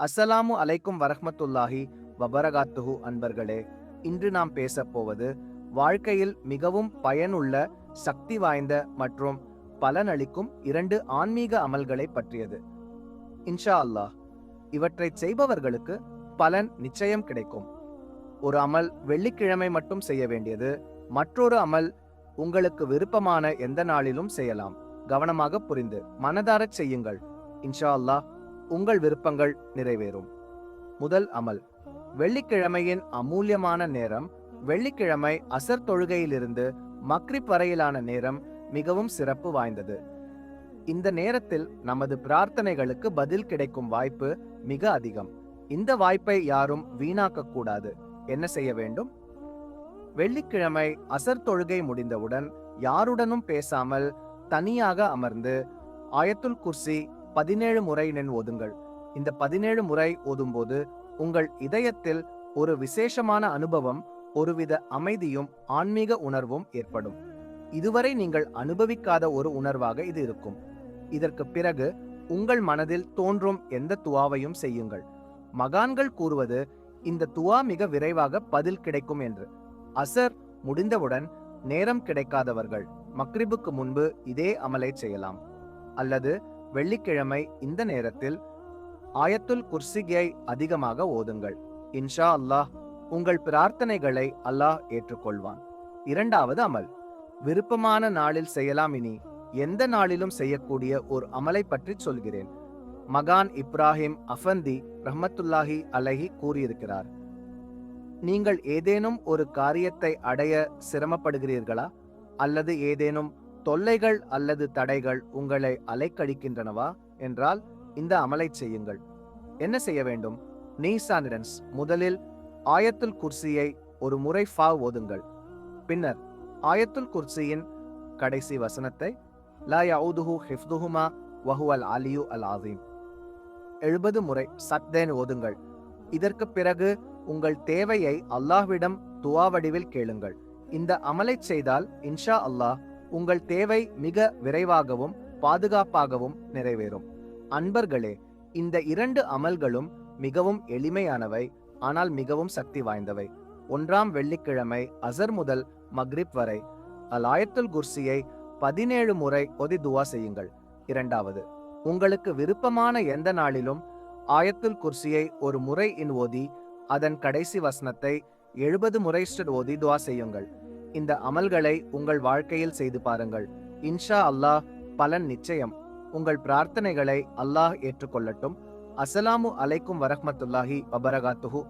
அஸ்ஸலாமு அலைக்கும் வரஹ்மத்துல்லாஹி வபரகாத்துஹு. அன்பர்களே, இன்று நாம் பேசப்போவது வாழ்க்கையில் மிகவும் பயனுள்ள, சக்தி வாய்ந்த மற்றும் பலனளிக்கும் 2 ஆன்மீக அமல்களை பற்றியது. இன்ஷா அல்லாஹ், இவற்றை செய்பவர்களுக்கு பலன் நிச்சயம் கிடைக்கும். ஒரு அமல் வெள்ளிக்கிழமை மட்டும் செய்ய வேண்டியது, மற்றொரு அமல் உங்களுக்கு விருப்பமான எந்த நாளிலும் செய்யலாம். கவனமாக புரிந்து மனதாரச் செய்யுங்கள். இன்ஷா அல்லாஹ், உங்கள் விருப்பங்கள் நிறைவேறும். முதல் அமல், வெள்ளிக்கிழமையின் அமூல்யமான நேரம். வெள்ளிக்கிழமை அசர் தொழுகையிலிருந்து மக்ரிப் வரையிலான நேரம் மிகவும் சிறப்பு வாய்ந்தது. இந்த நேரத்தில் நமது பிரார்த்தனைகளுக்கு பதில் கிடைக்கும் வாய்ப்பு மிக அதிகம். இந்த வாய்ப்பை யாரும் வீணாக்க கூடாது. என்ன செய்ய வேண்டும்? வெள்ளிக்கிழமை அசர் தொழுகை முடிந்தவுடன் யாருடனும் பேசாமல் தனியாக அமர்ந்து ஆயத்துல் குர்சி 17 முறை ஓதுங்கள். இந்த 17 முறை ஓதும்போது உங்கள் இதயத்தில் ஒரு விசேஷமான அனுபவம், ஒருவித அமைதியும் ஆன்மீக உணர்வும் ஏற்படும். இதுவரை நீங்கள் அனுபவிக்காத ஒரு உணர்வாக இது இருக்கும். இதற்கு பிறகு உங்கள் மனதில் தோன்றும் எந்த துவாவையும் செய்யுங்கள். மகான்கள் கூறுவது, இந்த துவா மிக விரைவாக பதில் கிடைக்கும் என்று. அசர் முடிந்தவுடன் நேரம் கிடைக்காதவர்கள் மக்ரிபுக்கு முன்பு இதே அமலை செய்யலாம். அல்லது வெள்ளிக்கிழமை இந்த நேரத்தில் ஆயத்துல் குர்சியை அதிகமாக ஓதுங்கள். இன்ஷா அல்லாஹ், உங்கள் பிரார்த்தனைகளை அல்லாஹ் ஏற்றுக்கொள்வான். இரண்டாவது அமல், விருப்பமான நாளில் செய்யலாம். இனி எந்த நாளிலும் செய்யக்கூடிய ஒரு அமலை பற்றி சொல்கிறேன். மகான் இப்ராஹிம் அஃபந்தி ரஹ்மத்துல்லாஹி அலைஹி கூறியிருக்கிறார், நீங்கள் ஏதேனும் ஒரு காரியத்தை அடைய சிரமப்படுகிறீர்களா? அல்லது ஏதேனும் தொல்லைகள் அல்லது தடைகள் உங்களை அலைக்கழிக்கின்றனவா என்றால் இந்த அமலை செய்யுங்கள். என்ன செய்ய வேண்டும்? நீசானிடன்ஸ் முதலில் ஆயத்துல் குர்சியை ஒரு முறை ஓதுங்கள். பின்னர் ஆயத்துல் குர்சியின் கடைசி வசனத்தை லா யஊதுஹு ஹிஃப்துஹுமா வஹுவல் அலியு அல் ஆஸீம் 70 முறை சத்தேன் ஓதுங்கள். இதற்கு பிறகு உங்கள் தேவையை அல்லாஹ்விடம் துஆ வடிவில் கேளுங்கள். இந்த அமலை செய்தால் இன்ஷா அல்லாஹ் உங்கள் தேவை மிக விரைவாகவும் பாதுகாப்பாகவும் நிறைவேறும். அன்பர்களே, இந்த 2 அமல்களும் மிகவும் எளிமையானவை, ஆனால் மிகவும் சக்தி வாய்ந்தவை. ஒன்றாம் வெள்ளிக்கிழமை அசர் முதல் மக்ரிப் வரை ஆயத்துல் குர்சியை 17 முறை ஓதி துவா செய்யுங்கள். இரண்டாவது, உங்களுக்கு விருப்பமான எந்த நாளிலும் ஆயத்துல் குர்சியை ஒரு முறை ஓதி அதன் கடைசி வசனத்தை 70 முறை ஓதி துவா செய்யுங்கள். இந்த அமல்களை உங்கள் வாழ்க்கையில் செய்து பாருங்கள். இன்ஷா அல்லாஹ், பலன் நிச்சயம். உங்கள் பிரார்த்தனைகளை அல்லாஹ் ஏற்றுக்கொள்ளட்டும். அஸ்ஸலாமு அலைக்கும் வரஹ்மத்துல்லாஹி வபரகாத்துஹு.